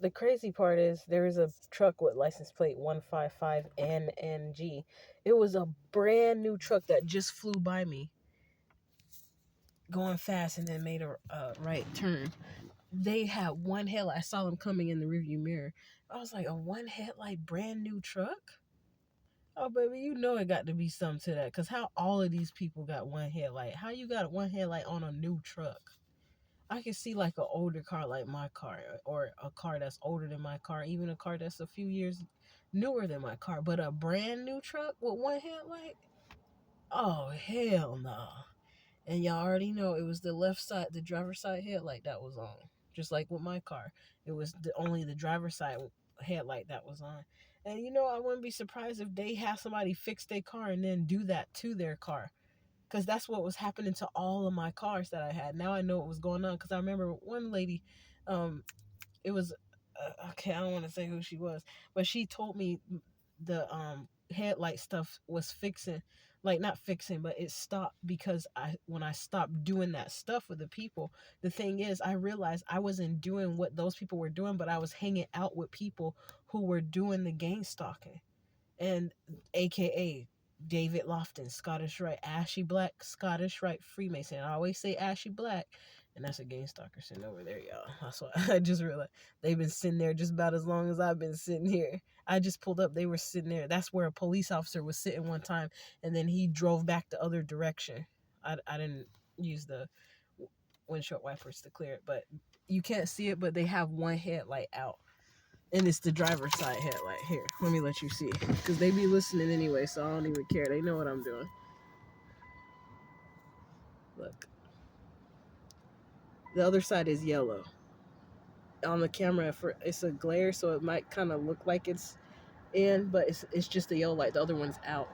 the crazy part is there is a truck with license plate 155NNG. It was a brand new truck that just flew by me going fast and then made a right turn. They had one headlight. I saw them coming in the rearview mirror. I was like, a one headlight brand new truck? Oh, baby, you know it got to be something to that. Because how all of these people got one headlight? How you got one headlight on a new truck? I can see like an older car like my car, or a car that's older than my car, even a car that's a few years newer than my car. But a brand new truck with one headlight? Oh, hell no. And y'all already know it was the left side, the driver's side headlight that was on. Just like with my car. It was only the driver's side headlight that was on. And you know, I wouldn't be surprised if they have somebody fix their car and then do that to their car. Because that's what was happening to all of my cars that I had. Now I know what was going on. Because I remember one lady, it was, okay, I don't want to say who she was, but she told me the headlight stuff was fixing, like not fixing, but it stopped because when I stopped doing that stuff with the people, the thing is I realized I wasn't doing what those people were doing, but I was hanging out with people who were doing the gang stalking. And aka David Lofton, Scottish Rite, Ashy Black, Scottish Rite Freemason. I always say Ashy Black, and that's a gang stalker sitting over there, y'all. That's why I just realized they've been sitting there just about as long as I've been sitting here. I just pulled up, they were sitting there. That's where a police officer was sitting one time, and then he drove back the other direction. I didn't use the windshield wipers to clear it, but you can't see it, but they have one headlight out. And it's the driver's side headlight. Here, let me let you see. Because they be listening anyway, so I don't even care. They know what I'm doing. Look. The other side is yellow. On the camera, it's a glare, so it might kind of look like it's in, but it's just the yellow light. The other one's out.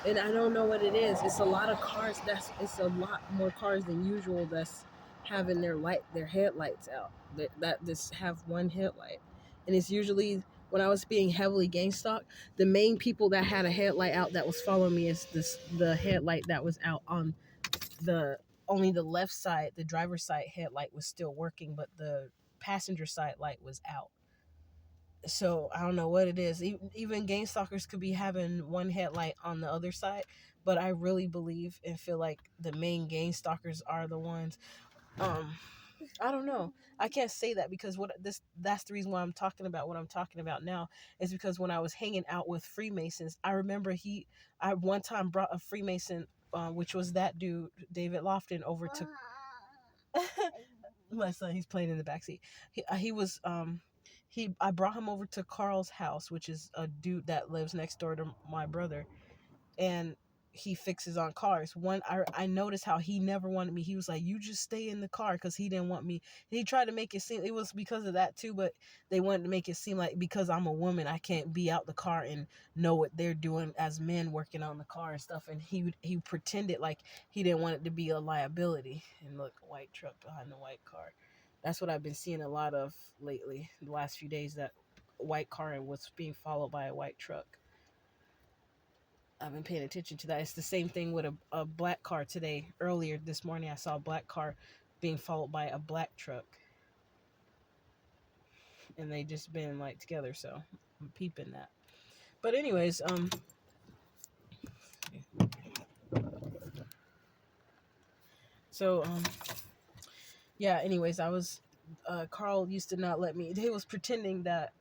And I don't know what it is. It's a lot of cars. It's a lot more cars than usual that's having their headlights out. That just have one headlight, and it's usually when I was being heavily gang stalked, the main people that had a headlight out that was following me is the headlight that was out on the only the left side, the driver's side headlight was still working, but the passenger side light was out. So I don't know what it is. Even gang stalkers could be having one headlight on the other side, but I really believe and feel like the main gang stalkers are the ones. Um, I don't know. I can't say that because that's the reason why I'm talking about what I'm talking about now is because when I was hanging out with Freemasons, I remember I one time brought a Freemason, which was that dude David Lofton, over to my son. He's playing in the backseat. He was I brought him over to Carl's house, which is a dude that lives next door to my brother, and he fixes on cars. I noticed how he never wanted me. He was like, "You just stay in the car," because he didn't want me. And he tried to make it seem it was because of that too, but they wanted to make it seem like because I'm a woman, I can't be out the car and know what they're doing as men working on the car and stuff. And he pretended like he didn't want it to be a liability. And look, a white truck behind the white car. That's what I've been seeing a lot of lately, the last few days. That white car and was being followed by a white truck. I've been paying attention to that. It's the same thing with a black car today. Earlier this morning, I saw a black car being followed by a black truck. And they just been like together, so I'm peeping that. But anyways, so yeah, anyways, I was Carl used to not let me. He was pretending that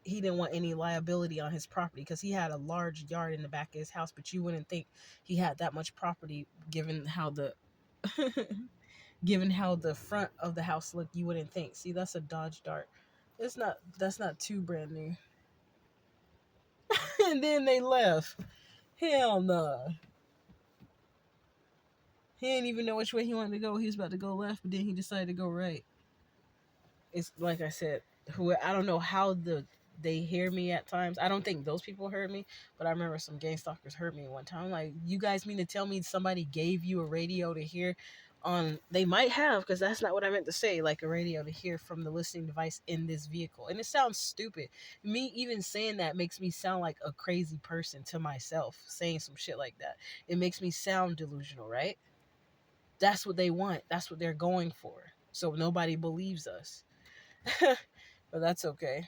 he didn't want any liability on his property because he had a large yard in the back of his house, but you wouldn't think he had that much property given how the given how the front of the house looked. You wouldn't think. See, that's a Dodge Dart. That's not too brand new. And then they left. Hell no. He didn't even know which way he wanted to go. He was about to go left, but then he decided to go right. It's like I said, I don't know how they hear me at times. I don't think those people heard me, but I remember some gang stalkers heard me one time. I'm like, you guys mean to tell me somebody gave you a radio to hear on? They might have, because that's not what I meant to say, like a radio to hear from the listening device in this vehicle. And it sounds stupid. Me even saying that makes me sound like a crazy person to myself, saying some shit like that. It makes me sound delusional, right? That's what they want. That's what they're going for. So nobody believes us. But that's okay.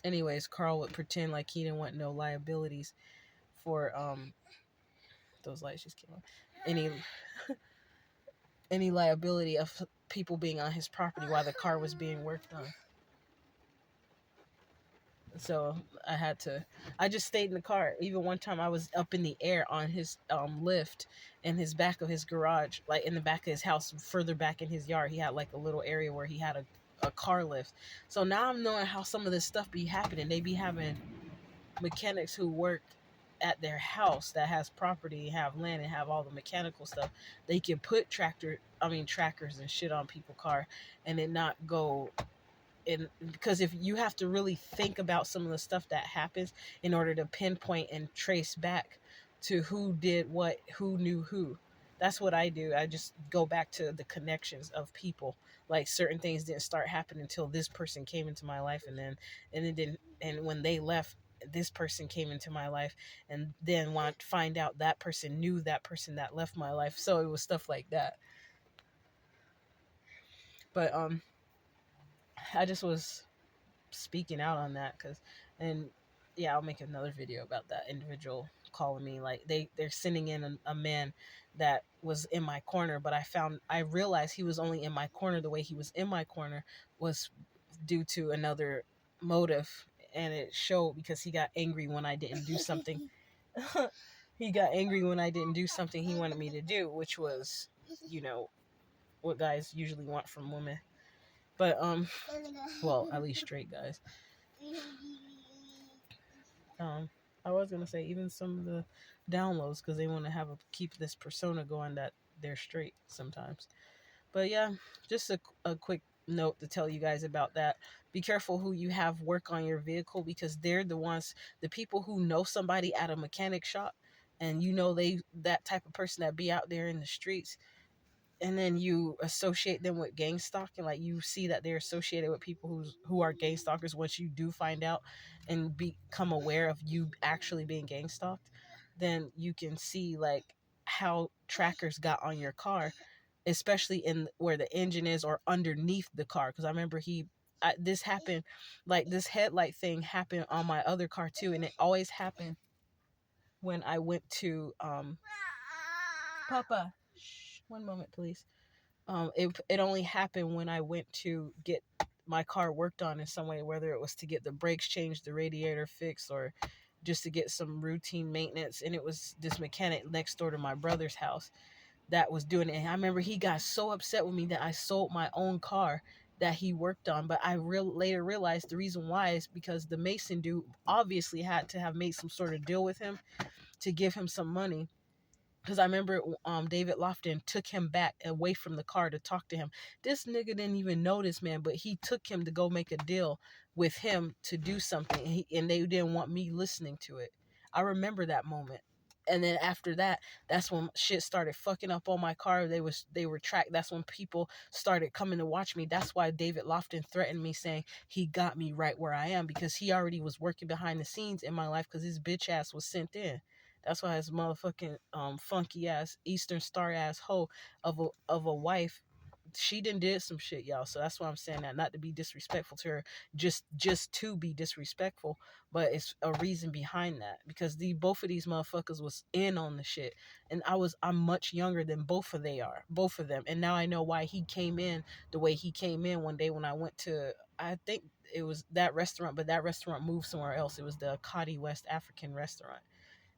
Anyways, Carl would pretend like he didn't want no liabilities for those lights just came on. Any any liability of people being on his property while the car was being worked on. So I just stayed in the car. Even one time I was up in the air on his lift in his back of his garage, like in the back of his house, further back in his yard. He had like a little area where he had a car lift. So now I'm knowing how some of this stuff be happening. They be having mechanics who work at their house that has property, have land, and have all the mechanical stuff. They can put trackers and shit on people's car and it not go. And because if you have to really think about some of the stuff that happens in order to pinpoint and trace back to who did what, who knew who. That's what I do. I just go back to the connections of people. Like certain things didn't start happening until this person came into my life, and it didn't. And when they left, this person came into my life, and then want to find out that person knew that person that left my life. So it was stuff like that. But I just was speaking out on that and yeah, I'll make another video about that individual calling me. Like they're sending in a man that was in my corner, but I realized he was only in my corner. The way he was in my corner was due to another motive, and it showed because he got angry when I didn't do something. He got angry when I didn't do something he wanted me to do, which was, you know, what guys usually want from women. But well, at least straight guys. I was gonna say even some of the downloads, because they want to keep this persona going that they're straight sometimes. But yeah, just a quick note to tell you guys about that. Be careful who you have work on your vehicle, because they're the people who know somebody at a mechanic shop, and you know that type of person that be out there in the streets, and then you associate them with gang stalking. Like you see that they're associated with people who are gang stalkers. Once you do find out and become aware of you actually being gang stalked, then you can see like how trackers got on your car, especially in where the engine is or underneath the car. Because I remember this happened, like this headlight thing happened on my other car too, and it always happened when I went to Papa, shh, one moment please. It only happened when I went to get my car worked on in some way, whether it was to get the brakes changed, the radiator fixed, or just to get some routine maintenance. And it was this mechanic next door to my brother's house that was doing it. And I remember he got so upset with me that I sold my own car that he worked on. But I later realized the reason why is because the Mason dude obviously had to have made some sort of deal with him to give him some money, because I remember David Lofton took him back away from the car to talk to him. This nigga didn't even know this man, but he took him to go make a deal with him to do something, and they didn't want me listening to it. I remember that moment. And then after that, that's when shit started fucking up on my car. They were tracked. That's when people started coming to watch me. That's why David Lofton threatened me, saying he got me right where I am, because he already was working behind the scenes in my life, because his bitch ass was sent in. That's why his motherfucking funky ass Eastern Star ass hoe of a wife, she did some shit, y'all. So that's why I'm saying that, not to be disrespectful to her, just to be disrespectful, but it's a reason behind that, because both of these motherfuckers was in on the shit, and I'm much younger than both of them, and now I know why he came in the way he came in one day when I went to, I think it was that restaurant, but that restaurant moved somewhere else. It was the Akati West African restaurant.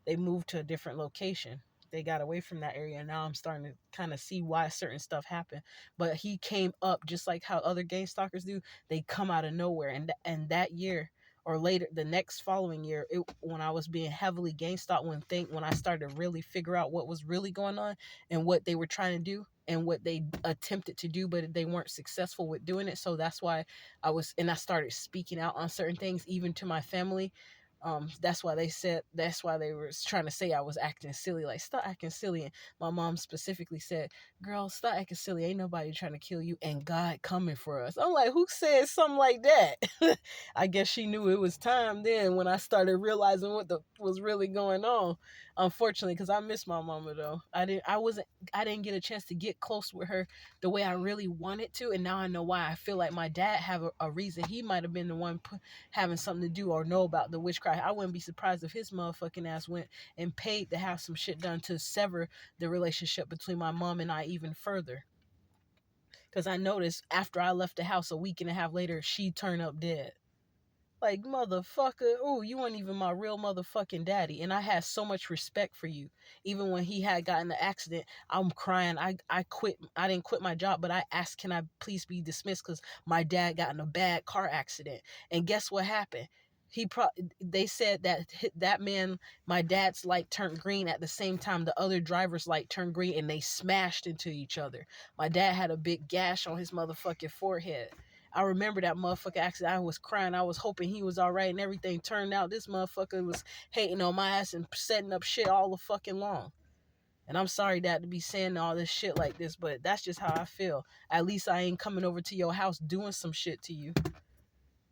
They moved to a different location. They got away from that area, and now I'm starting to kind of see why certain stuff happened. But he came up just like how other gang stalkers do. They come out of nowhere, and that year or later, the next following year, when I was being heavily gang stalked, when I started to really figure out what was really going on and what they were trying to do and what they attempted to do, but they weren't successful with doing it. So that's why I started speaking out on certain things, even to my family, That's why they were trying to say I was acting silly. Like, stop acting silly. And my mom specifically said, girl, stop acting silly. Ain't nobody trying to kill you, and God coming for us. I'm like, who said something like that? I guess she knew it was time then when I started realizing what was really going on. Unfortunately, because I miss my mama though. I didn't get a chance to get close with her the way I really wanted to, and now I know why. I feel like my dad have a reason. He might have been the one having something to do or know about the witchcraft. I wouldn't be surprised if his motherfucking ass went and paid to have some shit done to sever the relationship between my mom and I even further. Because I noticed after I left the house a week and a half later, she turned up dead. Like, motherfucker, ooh, you weren't even my real motherfucking daddy. And I had so much respect for you. Even when he had gotten the accident, I'm crying. I quit. I didn't quit my job, but I asked, can I please be dismissed? Because my dad got in a bad car accident. And guess what happened? They said that man, my dad's light turned green at the same time the other driver's light turned green, and they smashed into each other. My dad had a big gash on his motherfucking forehead. I remember that motherfucker accident. I was crying. I was hoping he was all right, and everything turned out. This motherfucker was hating on my ass and setting up shit all the fucking long. And I'm sorry, Dad, to be saying all this shit like this, but that's just how I feel. At least I ain't coming over to your house doing some shit to you.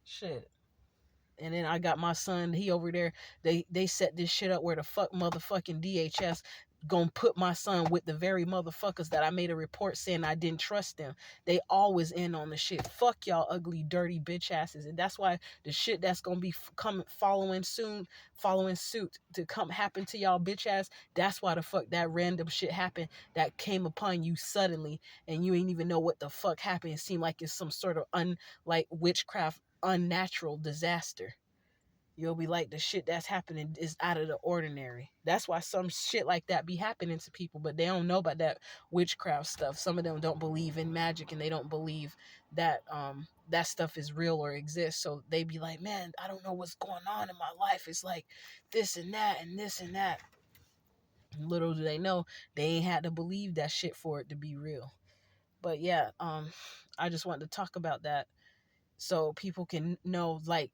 Shit. And then I got my son, he over there. They set this shit up where the fuck motherfucking DHS gonna put my son with the very motherfuckers that I made a report saying I didn't trust them. They always in on the shit. Fuck y'all ugly, dirty bitch asses. And that's why the shit that's gonna be following suit to come happen to y'all bitch ass. That's why the fuck that random shit happened that came upon you suddenly, and you ain't even know what the fuck happened. It seemed like it's some sort of like witchcraft unnatural disaster. You'll be like, the shit that's happening is out of the ordinary. That's why some shit like that be happening to people, but they don't know about that witchcraft stuff. Some of them don't believe in magic, and they don't believe that that stuff is real or exists. So they be like, man, I don't know what's going on in my life. It's like this and that and this and that. And little do they know, they ain't had to believe that shit for it to be real. But yeah, I just wanted to talk about that so people can know, like,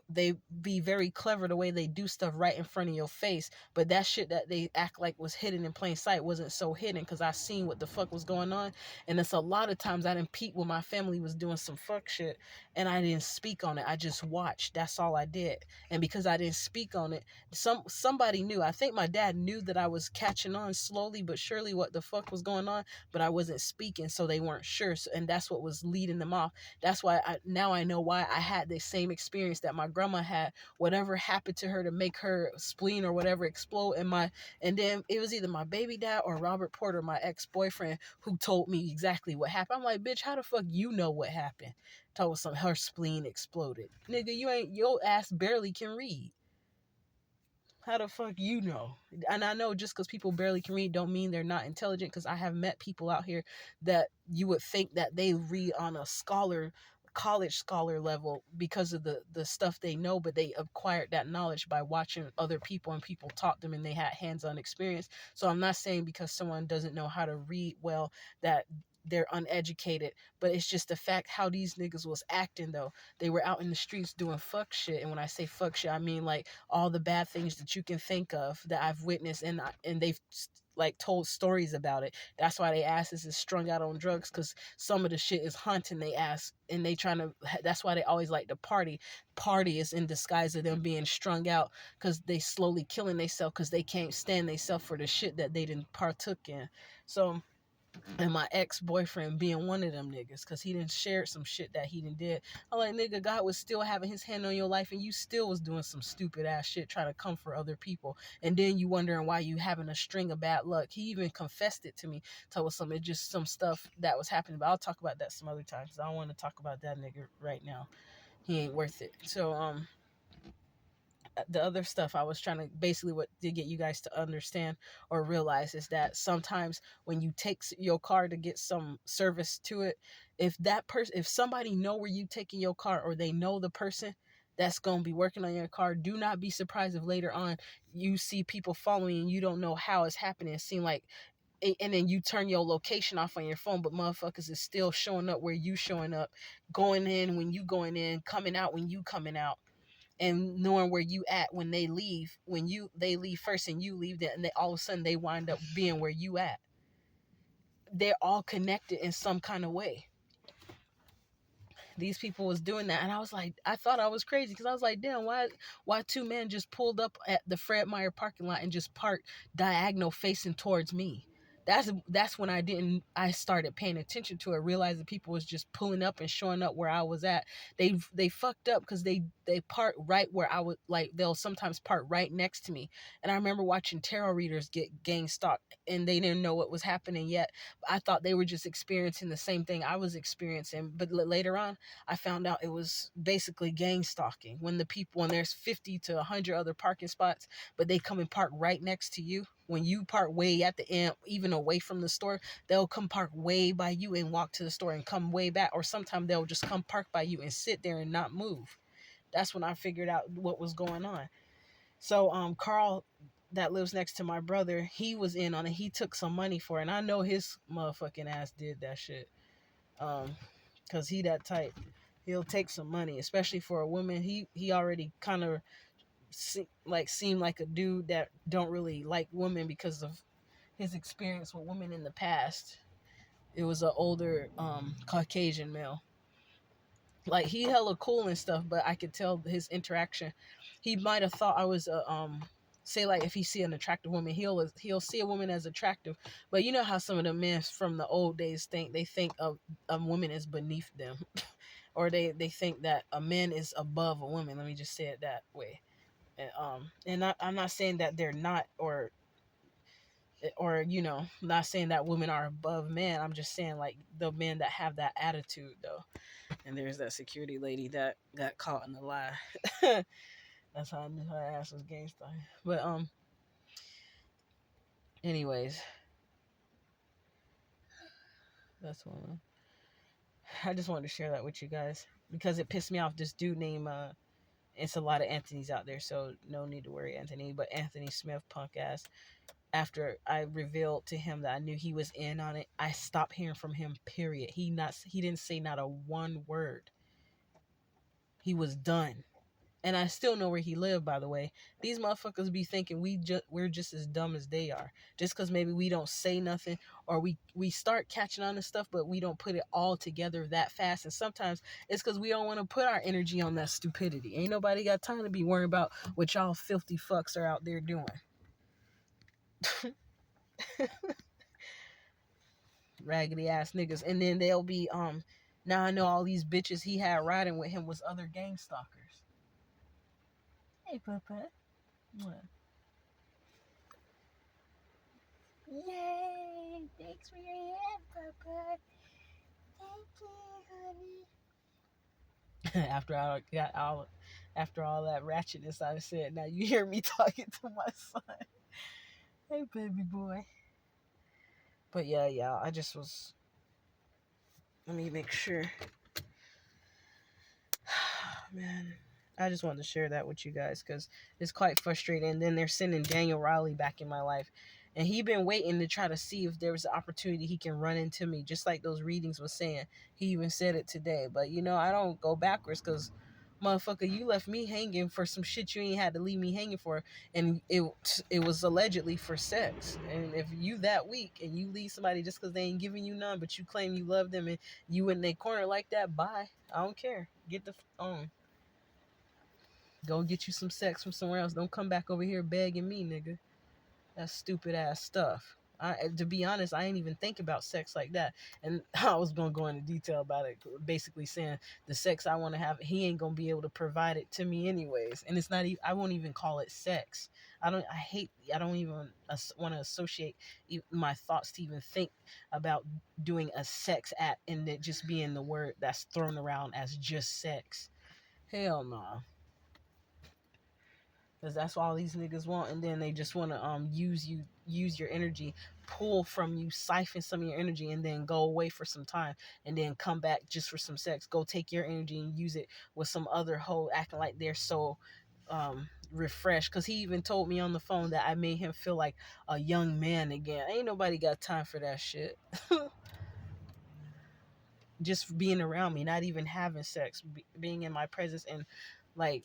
they be very clever the way they do stuff right in front of your face, but that shit that they act like was hidden in plain sight wasn't so hidden, because I seen what the fuck was going on. And it's a lot of times I didn't peek when my family was doing some fuck shit, and I didn't speak on it. I just watched. That's all I did. And because I didn't speak on it, somebody knew. I think my dad knew that I was catching on slowly but surely what the fuck was going on, but I wasn't speaking, so they weren't sure. And that's what was leading them off. That's why now I know why I had the same experience that my grandma had. Whatever happened to her to make her spleen or whatever explode and then it was either my baby dad or Robert Porter, my ex-boyfriend, who told me exactly what happened. I'm like, bitch, how the fuck you know what happened? Told some her spleen exploded. Nigga, your ass barely can read. How the fuck you know? And I know just because people barely can read don't mean they're not intelligent, because I have met people out here that you would think that they read on a college scholar level because of the stuff they know, but they acquired that knowledge by watching other people, and people taught them, and they had hands-on experience. So I'm not saying because someone doesn't know how to read well that they're uneducated, but it's just the fact how these niggas was acting though. They were out in the streets doing fuck shit, and when I say fuck shit, I mean like all the bad things that you can think of that I've witnessed, and they've like told stories about it. That's why they asses is strung out on drugs, because some of the shit is haunting they ass, and they trying to. That's why they always like to party. Party is in disguise of them being strung out, because they slowly killing themselves because they can't stand themselves for the shit that they didn't partook in. So, and my ex-boyfriend being one of them niggas, because he didn't share some shit that he didn't did. I'm like, nigga, God was still having his hand on your life, and you still was doing some stupid ass shit trying to comfort other people, and then you wondering why you having a string of bad luck. He even confessed it to me, told us something, just some stuff that was happening, but I'll talk about that some other time, because I don't want to talk about that nigga right now. He ain't worth it. So the other stuff I was trying to basically what to get you guys to understand or realize is that sometimes when you take your car to get some service to it, if somebody know where you taking your car, or they know the person that's going to be working on your car, do not be surprised if later on you see people following and you don't know how it's happening. It seems like, and then you turn your location off on your phone, but motherfuckers is still showing up where you showing up, going in when you going in, coming out when you coming out. and knowing where you at when they leave, they leave first and you leave, and they all of a sudden they wind up being where you at. They're all connected in some kind of way. These people was doing that, and I was like, I thought I was crazy, because I was like, damn, why two men just pulled up at the Fred Meyer parking lot and just parked diagonal facing towards me. That's when I started paying attention to it, realized that people was just pulling up and showing up where I was at. They fucked up, because they park right where I was. Like, they'll sometimes park right next to me, and I remember watching tarot readers get gang stalked, and they didn't know what was happening yet. I thought they were just experiencing the same thing I was experiencing, but later on I found out it was basically gang stalking. When there's 50 to 100 other parking spots, but they come and park right next to you. When you park way at the end, even away from the store, they'll come park way by you and walk to the store and come way back. Or sometimes they'll just come park by you and sit there and not move. That's when I figured out what was going on. So Carl, that lives next to my brother, he was in on it. He took some money for it, and I know his motherfucking ass did that shit. Cause he that type. He'll take some money, especially for a woman. He already kind of seemed like a dude that don't really like women because of his experience with women in the past. It was an older Caucasian male. Like, he hella cool and stuff, but I could tell his interaction. He might have thought I was a say, like, if he see an attractive woman, he'll see a woman as attractive. But you know how some of the men from the old days think of a woman as beneath them. Or they think that a man is above a woman. Let me just say it that way. I'm not saying that they're not, or not saying that women are above men. I'm just saying, like, the men that have that attitude, though. And there's that security lady that got caught in the lie. That's how I knew her ass was gangsta. But anyways, that's one. I just wanted to share that with you guys because it pissed me off. This dude named it's a lot of Anthony's out there, so no need to worry, Anthony. But Anthony Smith, punk ass. After I revealed to him that I knew he was in on it, I stopped hearing from him. Period. He didn't say not a one word. He was done. And I still know where he lived, by the way. These motherfuckers be thinking we're just as dumb as they are. Just because maybe we don't say nothing, or we start catching on to stuff, but we don't put it all together that fast. And sometimes it's because we don't want to put our energy on that stupidity. Ain't nobody got time to be worrying about what y'all filthy fucks are out there doing. Raggedy ass niggas. And then they'll be, now I know all these bitches he had riding with him was other gang stalkers. Hey, Papa. What? Yay! Thanks for your help, Papa. Thank you, honey. After all that ratchetness I said, now you hear me talking to my son. Hey, baby boy. But yeah, I just was. Let me make sure. Man, I just wanted to share that with you guys because it's quite frustrating. And then they're sending Daniel Riley back in my life. And he been waiting to try to see if there was an opportunity he can run into me, just like those readings was saying. He even said it today. But, I don't go backwards because, motherfucker, you left me hanging for some shit you ain't had to leave me hanging for. And it was allegedly for sex. And if you that weak and you leave somebody just because they ain't giving you none, but you claim you love them and you in their corner like that, bye. I don't care. Get the on. Go get you some sex from somewhere else. Don't come back over here begging me, nigga. That's stupid ass stuff. To be honest, I ain't even think about sex like that. And I was gonna go into detail about it, basically saying the sex I want to have, he ain't gonna be able to provide it to me anyways. And it's not even, I won't even call it sex. I don't even want to associate my thoughts to even think about doing a sex act and it just being the word that's thrown around as just sex. Hell no. Because that's all these niggas want, and then they just want to use your energy, pull from you, siphon some of your energy, and then go away for some time, and then come back just for some sex. Go take your energy and use it with some other hoe, acting like they're so refreshed. Because he even told me on the phone that I made him feel like a young man again. Ain't nobody got time for that shit. Just being around me, not even having sex, being in my presence, and like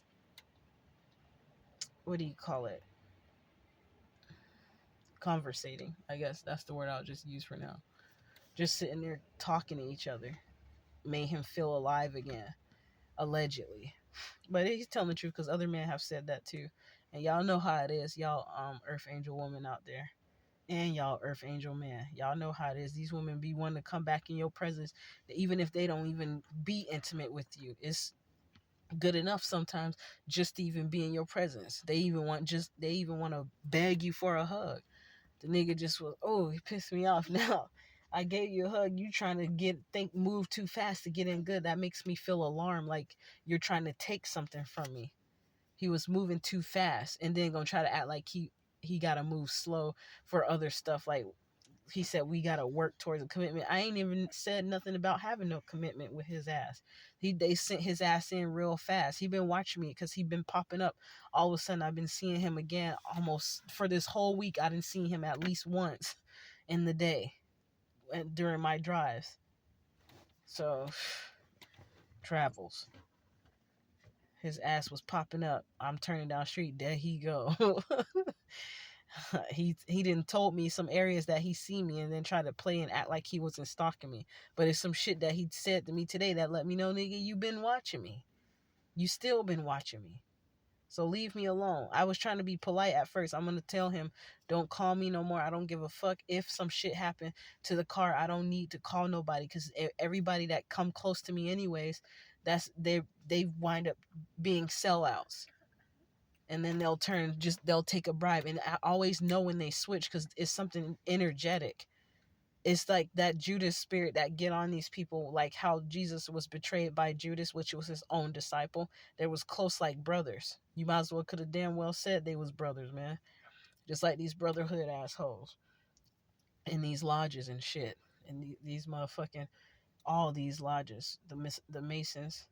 what do you call it? Conversating. I guess that's the word I'll just use for now. Just sitting there talking to each other made him feel alive again, allegedly. But he's telling the truth because other men have said that too. And y'all know how it is, y'all Earth Angel woman out there. And y'all Earth Angel man. Y'all know how it is. These women be wanting to come back in your presence, even if they don't even be intimate with you. It's good enough sometimes just to even be in your presence. They even want to beg you for a hug. The nigga just was, oh, he pissed me off now. I gave you a hug. You trying to move too fast to get in good. That makes me feel alarmed, like you're trying to take something from me. He was moving too fast and then gonna try to act like he gotta move slow for other stuff. Like he said, we gotta work towards a commitment. I ain't even said nothing about having no commitment with his ass. They sent his ass in real fast. He been watching me because he been popping up. All of a sudden, I've been seeing him again almost for this whole week. I didn't see him at least once in the day during my drives. So travels. His ass was popping up. I'm turning down the street. There he go. he didn't told me some areas that he see me and then try to play and act like he wasn't stalking me. But it's some shit that he said to me today that let me know, nigga, you been watching me. You still been watching me. So leave me alone. I was trying to be polite at first. I'm gonna tell him, don't call me no more. I don't give a fuck if some shit happened to the car. I don't need to call nobody because everybody that come close to me anyways, they wind up being sellouts. And then they'll take a bribe. And I always know when they switch because it's something energetic. It's like that Judas spirit that get on these people, like how Jesus was betrayed by Judas, which was his own disciple. They was close like brothers. You might as well could have damn well said they was brothers, man. Just like these brotherhood assholes in these lodges and shit. And these motherfucking, all these lodges, the Masons,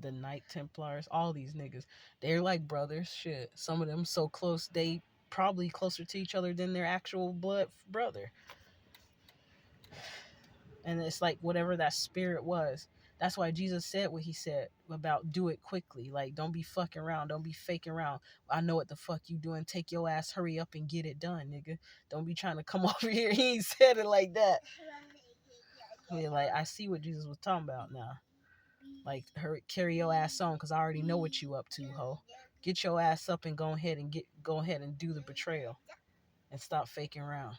the Knight Templars, all these niggas, they're like brothers. Shit, some of them so close they probably closer to each other than their actual blood brother. And it's like whatever that spirit was. That's why Jesus said what he said about do it quickly. Like, don't be fucking around. Don't be faking around. I know what the fuck you doing. Take your ass, hurry up and get it done, nigga. Don't be trying to come over here. He ain't said it like that. I mean, like, I see what Jesus was talking about now. Like, carry your ass on because I already know what you up to, ho. Get your ass up and go ahead and do the betrayal. And stop faking around.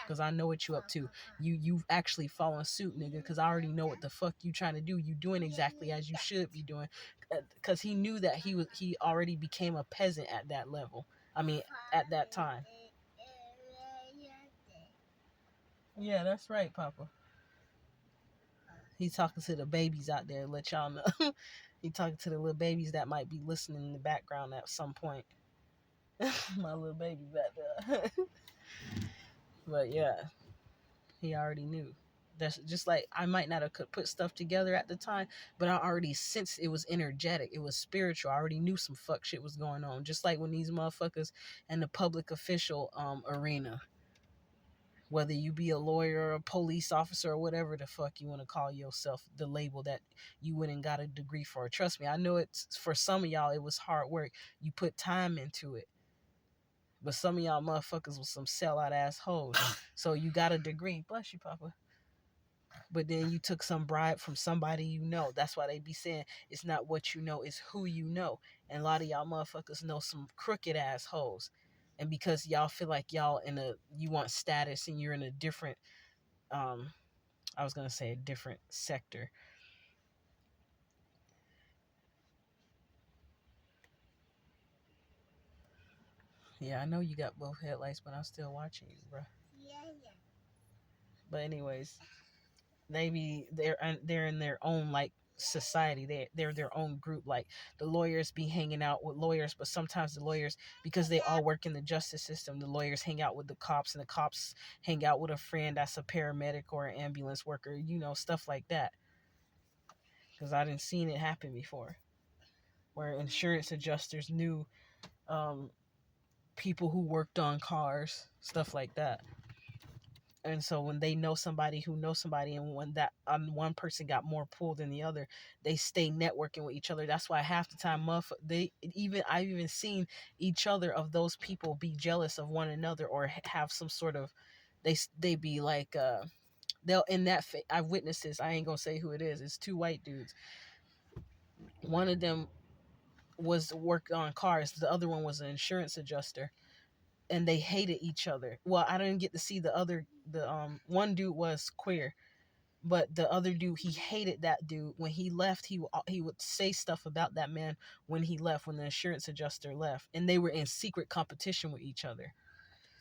Because I know what you up to. You've actually following suit, nigga, because I already know what the fuck you trying to do. You doing exactly as you should be doing. Because he knew that he already became a peasant at that level. I mean, at that time. Yeah, that's right, Papa. He's talking to the babies out there, let y'all know. He talking to the little babies that might be listening in the background at some point. My little baby back there. But yeah, he already knew. That's just like I might not have could put stuff together at the time, but I already sensed it was energetic. It was spiritual. I already knew some fuck shit was going on. Just like when these motherfuckers in the public official arena, whether you be a lawyer or a police officer or whatever the fuck you want to call yourself, the label that you went and got a degree for. Trust me, I know it's for some of y'all it was hard work. You put time into it. But some of y'all motherfuckers was some sellout assholes. So you got a degree. Bless you, Papa. But then you took some bribe from somebody you know. That's why they be saying it's not what you know, it's who you know. And a lot of y'all motherfuckers know some crooked assholes. And because y'all feel like you want status and you're in a different, I was going to say a different sector. Yeah, I know you got both headlights, but I'm still watching you, bro. Yeah. But anyways, they're in their own like society. They're their own group. Like the lawyers be hanging out with lawyers, but sometimes the lawyers, because they all work in the justice system, the lawyers hang out with the cops and the cops hang out with a friend that's a paramedic or an ambulance worker, stuff like that. Because I didn't seen it happen before where insurance adjusters knew people who worked on cars, stuff like that. And so when they know somebody who knows somebody, and when that one person got more pull than the other, they stay networking with each other. That's why half the time I've even seen each other of those people be jealous of one another, or have some sort of, they be like, they'll in that I've witnessed this. I ain't gonna say who it is. It's two white dudes. One of them was worked on cars, the other one was an insurance adjuster, and they hated each other. Well, I didn't get to see the one dude was queer, but the other dude, he hated that dude. When he left, he would say stuff about that man when he left, when the insurance adjuster left, and they were in secret competition with each other.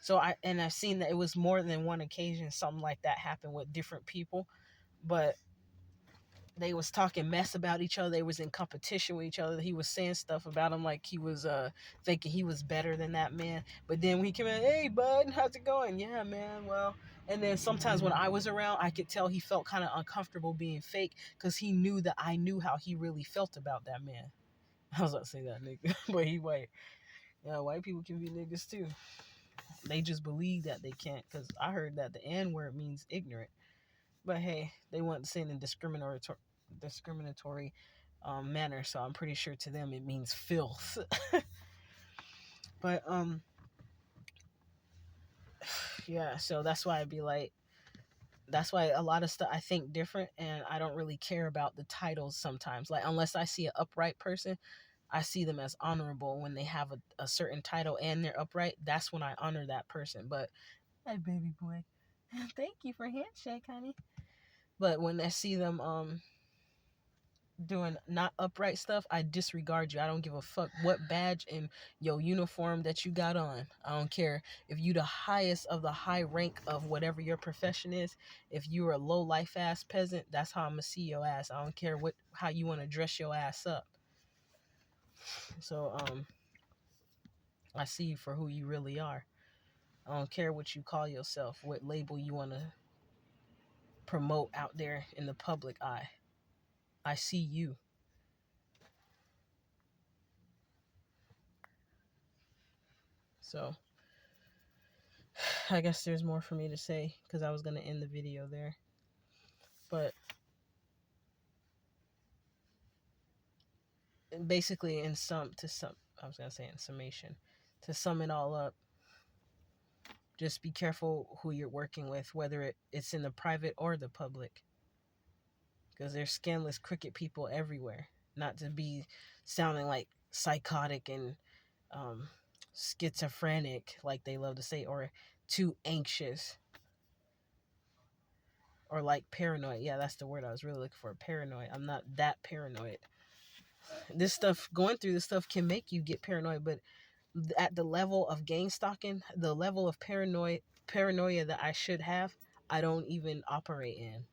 So I've seen that it was more than one occasion something like that happened with different people, but they was talking mess about each other. They was in competition with each other. He was saying stuff about him like he was thinking he was better than that man. But then when he came in, hey bud, how's it going? Yeah, man, well. And then sometimes when I was around, I could tell he felt kind of uncomfortable being fake, because he knew that I knew how he really felt about that man. I was about to say that nigga, but he white. Yeah, white people can be niggas too. They just believe that they can't, because I heard that the N word means ignorant. But hey, they want to say it in discriminatory manner, so I'm pretty sure to them it means filth. But yeah, so that's why I'd be like, that's why a lot of stuff I think different, and I don't really care about the titles sometimes. Like, unless I see an upright person, I see them as honorable when they have a certain title and they're upright. That's when I honor that person. But hey, baby boy, thank you for handshake, honey. But when I see them doing not upright stuff, I disregard you. I don't give a fuck what badge and your uniform that you got on. I don't care if you the highest of the high rank of whatever your profession is. If you're a low life ass peasant, that's how I'm gonna see your ass. I don't care how you want to dress your ass up. So I see you for who you really are. I don't care what you call yourself, what label you want to promote out there in the public eye. I see you. So I guess there's more for me to say, because I was going to end the video there. But basically, I was going to say in summation, to sum it all up, just be careful who you're working with, whether it's in the private or the public, because there's scandalous, crooked people everywhere. Not to be sounding like psychotic and schizophrenic, like they love to say, or too anxious, or like paranoid. Yeah, that's the word I was really looking for. Paranoid. I'm not that paranoid. Going through this stuff can make you get paranoid, but at the level of gang stalking, the level of paranoia that I should have, I don't even operate in.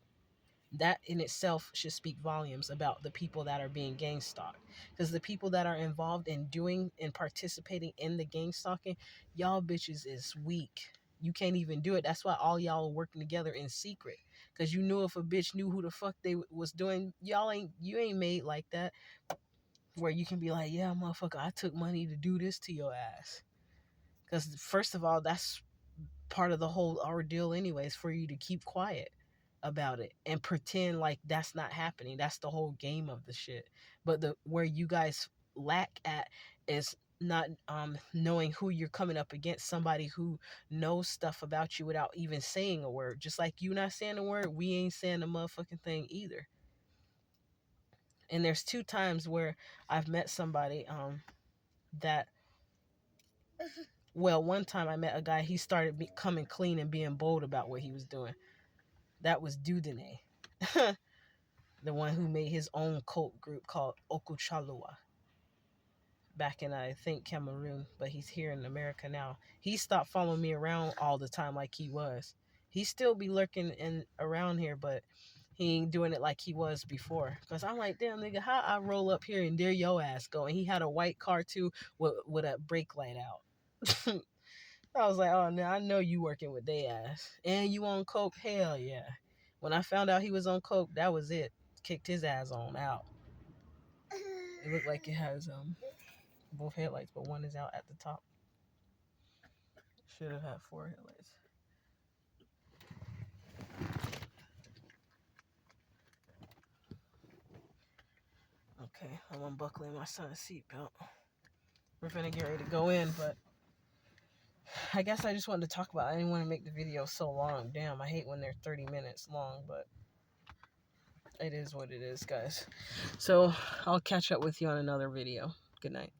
That in itself should speak volumes about the people that are being gang stalked. Because the people that are involved in doing and participating in the gang stalking, y'all bitches is weak. You can't even do it. That's why all y'all are working together in secret. Because you knew if a bitch knew who the fuck they was doing, you ain't made like that, where you can be like, yeah, motherfucker, I took money to do this to your ass. Because first of all, that's part of the whole ordeal anyways, for you to keep quiet about it and pretend like that's not happening. That's the whole game of the shit. But the where you guys lack at is not knowing who you're coming up against. Somebody who knows stuff about you without even saying a word. Just like you not saying a word, we ain't saying a motherfucking thing either. And there's 2 times where I've met somebody that, well, one time I met a guy, he started becoming clean and being bold about what he was doing. That was Dudene. The one who made his own cult group called Okuchalua back in, I think, Cameroon, but he's here in America now. He stopped following me around all the time like he was. He still be lurking in around here, but he ain't doing it like he was before. Because I'm like, damn, nigga, how I roll up here and there your ass go? And he had a white car, too, with a brake light out. I was like, oh, no, I know you working with they ass. And you on coke? Hell yeah. When I found out he was on coke, that was it. Kicked his ass on out. It looked like it has both headlights, but one is out at the top. Should have had 4 headlights. Okay, I'm unbuckling my son's seatbelt. We're gonna get ready to go in, but I guess I just wanted to talk about it. I didn't want to make the video so long. Damn, I hate when they're 30 minutes long, but it is what it is, guys. So I'll catch up with you on another video. Good night.